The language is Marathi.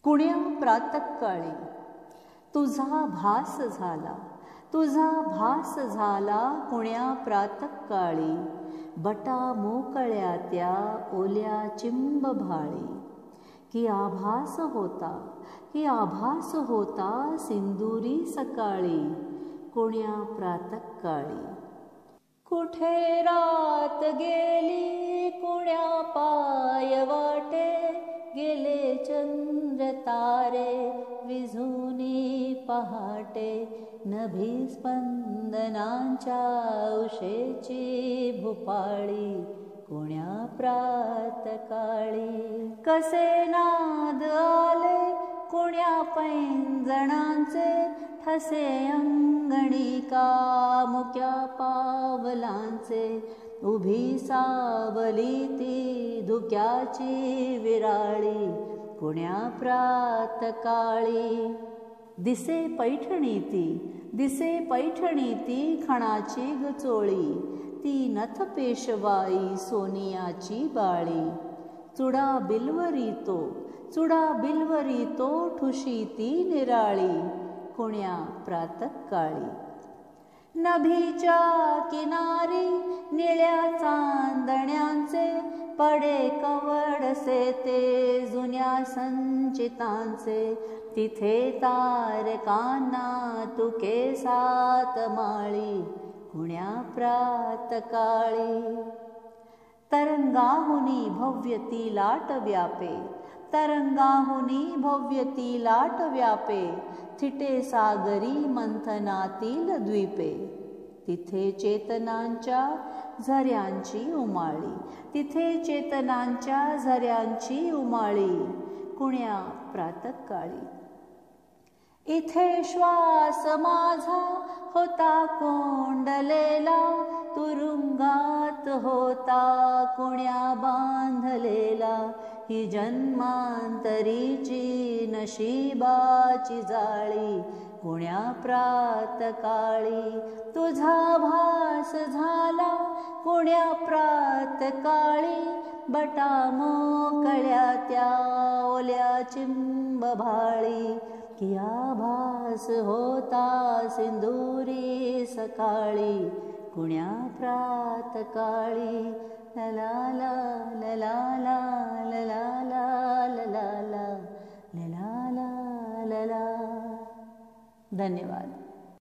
कुण्या प्रातःकाळी तुझा भास झाला, तुझा भास झाला कुण्या प्रातःकाळी, बटा मोकळ्या त्या ओल्या चिंब भाळी. की आभास होता, की आभास होता सिंदुरी सकाळी, कुण्या प्रातःकाळी. कुठे रात गेली कुण्या पाय वाटे, गेले चंद्र तारे विझुनी पहाटे, नभी स्पंदनांच्या उशेची भुपाळी, कुण्या प्रातःकाळी. कसे नाद आले कुण्या पैंजणांचे, ठसे अंगणी का मुक्या पावलांचे, उभी सावली ती धुक्याची विराळी, कुण्या प्रातःकाळी. दिसे पैठणी ती, दिसे पैठणी ती खणाची गचोळी, ती नथ पेशवाई सोनियाची बाळी. चुडा बिलवरी तो, चुडा बिलवरी तो ठुशी ती निराळी, कुण्या प्रातःकाळी. नभीच्या किनारी निळ्या चांदण्यांचे, पडे कवडसे ते जुन्या संचितांचे, तिथे तारकांना तुके सात माळी, कुण्या प्रातःकाळी. तरंगाहुनी भव्य ती लाट व्यापे, तरंगाहुनी भव्य ती लाट व्यापे, थिटे सागरी मंथनातील द्वीपे, तिथे चेतनांच्या झऱ्यांची उमाळी, तिथे चेतनांच्या झऱ्यांची उमाळी, कुण्या प्रातःकाळी. इथे श्वास माझा होता कोंडलेला, तुरुंगात होता कुण्या बांधलेला, ही जन्मांतरीची नशिबाची जाळी, कुण्या प्रातःकाळी. तुझा भास झाला कुण्या प्रातःकाळी, बटा मोकळ्या त्या ओल्या चिंब भाळी, की आभास होता सिंदुरी सकाळी, कुण्या प्रातःकाळी. ला ला ला ला ला ला ला ला ला ला ला ला ला ला ला. धन्यवाद.